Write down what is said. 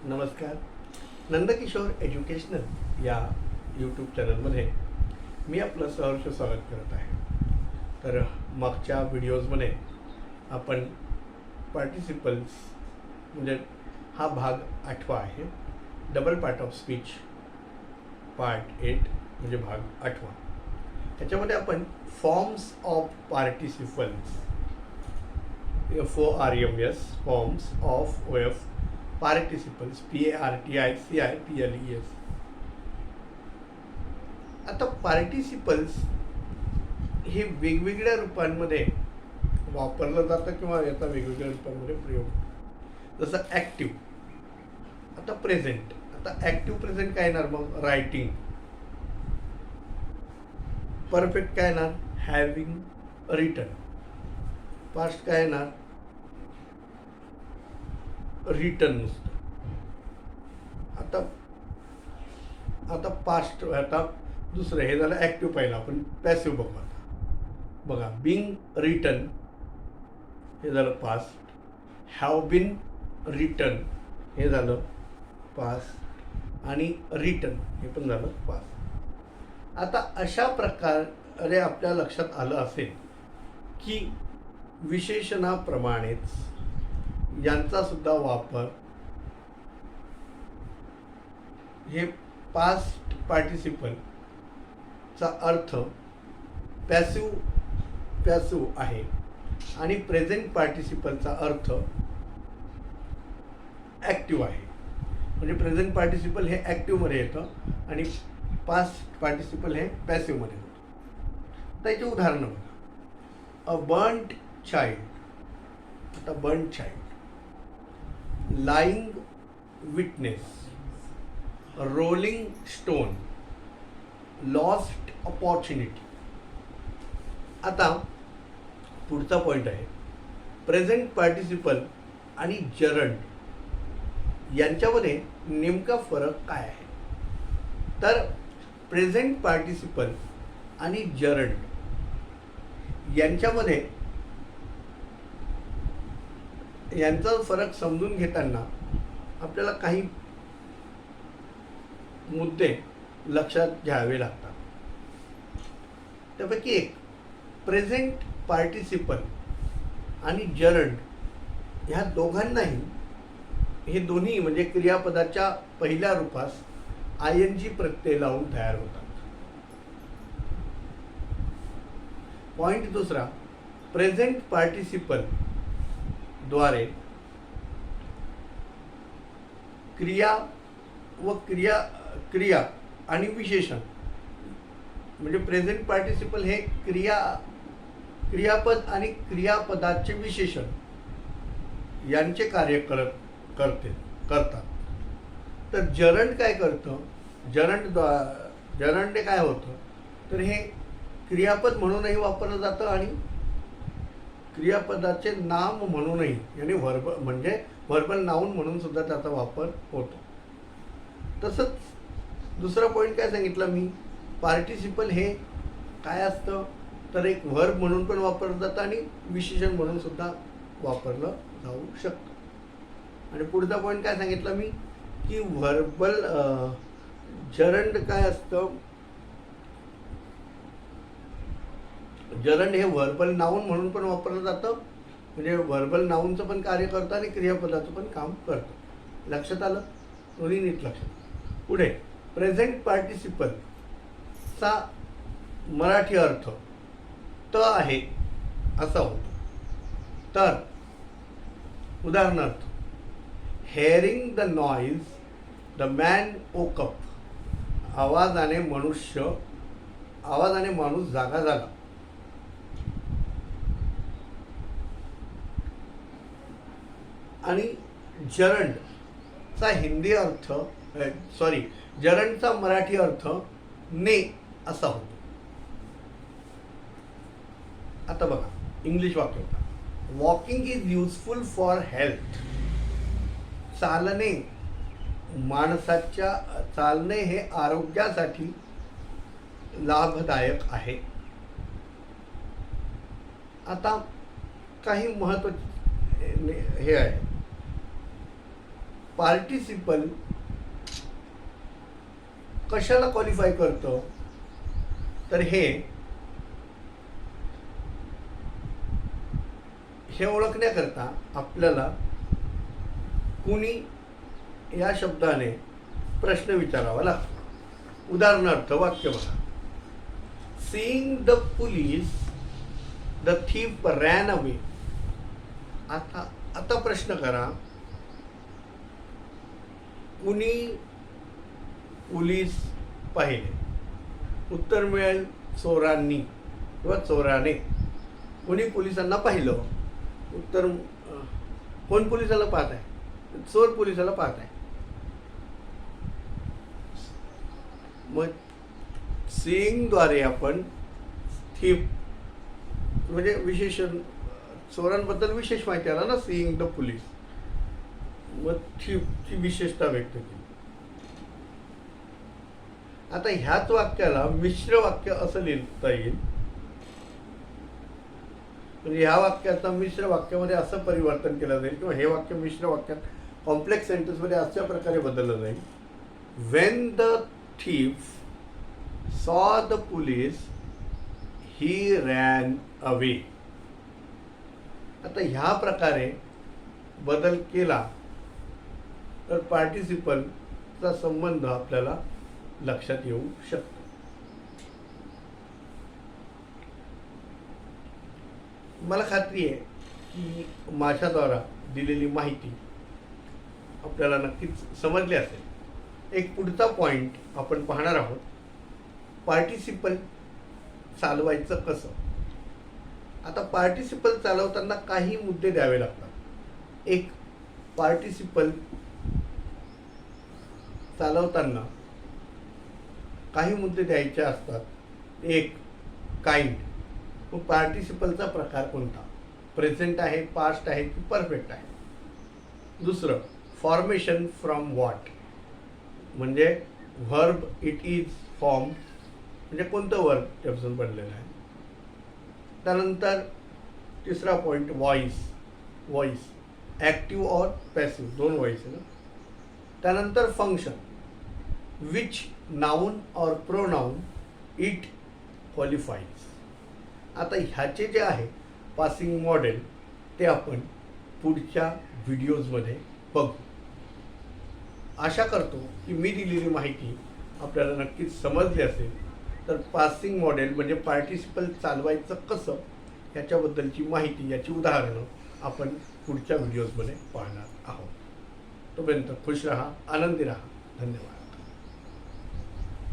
नमस्कार. नंदकिशोर एज्युकेशनल या यूट्यूब चॅनलमध्ये मी आपलं सहर्ष स्वागत करत आहे. तर मागच्या व्हिडिओजमध्ये आपण पार्टिसिपल्स म्हणजे हा भाग 8वा आहे. Double part of speech part 8 म्हणजे भाग 8वा. त्याच्यामध्ये आपण forms of participles FORMS forms of OF participles PARTICIPLES. आता पार्टिसिपल्स हे वेगवेगळ्या रूपांमध्ये वापरलं जातं किंवा याचा वेगवेगळ्या रूपांमध्ये प्रयोग. जसं ॲक्टिव्ह, आता प्रेझेंट. आता ॲक्टिव्ह प्रेझेंट काय येणार मग? रायटिंग. परफेक्ट काय येणार? Having return. पास्ट काय येणार? रिटन नुसतं. आता पास्ट, आता दुसरं हे झालं ॲक्टिव्ह. पहिलं आपण पॅसिव्ह बघू. आता बघा, बिंग रिटन हे झालं पास्ट. हॅव बिन रिटन हे झालं पास्ट. आणि रिटन हे पण झालं पास्ट. आता अशा प्रकारे आपल्या लक्षात आलं असेल की विशेषणाप्रमाणेच यांचा सुद्धा वापर हे पास्ट पार्टिसिपलचा अर्थ पॅसिव्ह आहे आणि प्रेझेंट पार्टिसिपलचा अर्थ ॲक्टिव्ह आहे. म्हणजे प्रेझेंट पार्टिसिपल हे ॲक्टिव्हमध्ये येतं आणि पास्ट पार्टिसिपल हे पॅसिव्हमध्ये होतं. त्याची उदाहरणं बघा. अ बर्न्ड चाइल्ड. आता burned child, lying witness, rolling stone, lost opportunity. आता पुढचा पॉईंट आहे, प्रेझेंट पार्टिसिपल आणि जरंड यांच्यामध्ये नेमका फरक काय आहे? तर प्रेझेंट पार्टिसिपल आणि जरंड यांच्यामध्ये यांचा फरक समजून घेताना आपल्याला काही मुद्दे लक्षात घ्यावे लागतात. त्यापैकी एक, प्रेझेंट पार्टिसिपल आणि जरंड ह्या दोघांनाही हे दोन्ही म्हणजे क्रियापदाच्या पहिल्या रूपास ING प्रत्यय लावून तयार होतात. पॉइंट दुसरा, प्रेझेंट पार्टिसिपल द्वारे क्रिया व क्रिया आणि विशेषण म्हणजे प्रेझेंट पार्टिसिपल हे क्रियापद आणि क्रियापदाचे विशेषण यांचे कार्य करतात. तर जरंड काय करतं? जरंडने काय होतं तर हे क्रियापद म्हणूनही वापरलं जातं आणि क्रियापदाचे नाम म्हणूनही, यानी व्हर्बल नाऊन म्हणून सुद्धा त्याचा वापर होतो. तसंच दुसरा पॉईंट काय सांगितलं मी, पार्टिसिपल हे काय असतं तर एक व्हर्ब म्हणून पण वापरलं जातं आणि विशेषण म्हणून सुद्धा वापरलं जाऊ शकतं. आणि पुढचा पॉईंट काय सांगितलं मी की व्हर्बल जरंड काय असतं, जरंड हे व्हर्बल नाऊन म्हणून पण वापरलं जातं. म्हणजे व्हर्बल नाऊनचं पण कार्य करतं आणि क्रियापदाचं पण काम करतं. लक्षात आलं? दोन्ही नीट लक्षात. पुढे, प्रेझेंट पार्टिसिपलचा मराठी अर्थ त आहे असा होतो. तर उदाहरणार्थ, hearing the noise the man woke up. आवाजाने माणूस जागा झाला. आणि जरंडचा हिंदी अर्थ जरंडचा मराठी अर्थ ने असा होतो. आता बघा इंग्लिश वाक्य, walking is useful for health. चालणे हे आरोग्यासाठी लाभदायक आहे. आता काही महत्त्वाचे हे आहे, पार्टिसिपल कशाला क्वालिफाय करतं, तर हे ओळखण्याकरता आपल्याला कुणी या शब्दाने प्रश्न विचारावा लागतो. उदाहरणार्थ वाक्य बघा. Seeing the police the thief ran away. आता प्रश्न करा, कुणी पोलीस पाहिले? उत्तर मिळेल चोरांनी किंवा चोराने. कोणी पोलिसांना पाहिलं? उत्तर कोण पोलिसाला पाहत आहे? चोर पोलिसाला पाहत आहे. मग सीइंगद्वारे आपण थीफ म्हणजे विशेषण, चोरांबद्दल विशेष माहिती आला ना, सीइंग द पुलिस. मग थीफची विशेषता व्यक्त केली. आता ह्याच वाक्याला मिश्र वाक्य असं लिहिता येईल. म्हणजे ह्या वाक्याचा मिश्र वाक्यामध्ये असं परिवर्तन केलं जाईल किंवा हे वाक्य मिश्र वाक्यात कॉम्प्लेक्स सेंटेन्समध्ये अशा प्रकारे बदललं जाईल. वेन द थीफ सॉ the police he ran away. आता ह्या प्रकारे बदल केला तर पार्टिसिपलचा संबंध आपल्याला लक्षात येऊ शकतो. मला खात्री आहे की माझ्याद्वारा दिलेली माहिती आपल्याला नक्कीच समजली असेल. एक पुढचा पॉईंट आपण पाहणार आहोत, पार्टिसिपल चालवायचं कसं. आता पार्टिसिपल चालवताना काही मुद्दे द्यावे लागतात. एक, पार्टिसिपल चालवताना काही मुद्दे द्यायचे असतात. एक, काइंड. मग पार्टिसिपलचा प्रकार कोणता? प्रेझेंट आहे, पास्ट आहे की परफेक्ट आहे? दुसरं, फॉर्मेशन फ्रॉम व्हॉट, म्हणजे व्हर्ब इट इज फॉर्म, म्हणजे कोणतं वर्ब त्यापासून बनलेलं आहे. त्यानंतर तिसरा पॉईंट, व्हॉइस ॲक्टिव्ह और पॅसिव्ह, दोन व्हॉइस आहे ना. त्यानंतर फंक्शन, विच नाउन और प्रोनाउन इट क्वालिफाईज. आता ह्याचे जे आहे पासिंग मॉडेल ते आपण पुढच्या व्हिडिओजमध्ये बघू. आशा करतो की मी दिलेली माहिती आपल्याला नक्कीच समजली असेल. तर पासिंग मॉडेल म्हणजे पार्टिसिपल चालवायचं कसं याच्याबद्दलची माहिती, याची उदाहरणं आपण पुढच्या व्हिडिओजमध्ये पाहणार आहोत. तोपर्यंत खुश रहा, आनंदी रहा. धन्यवाद.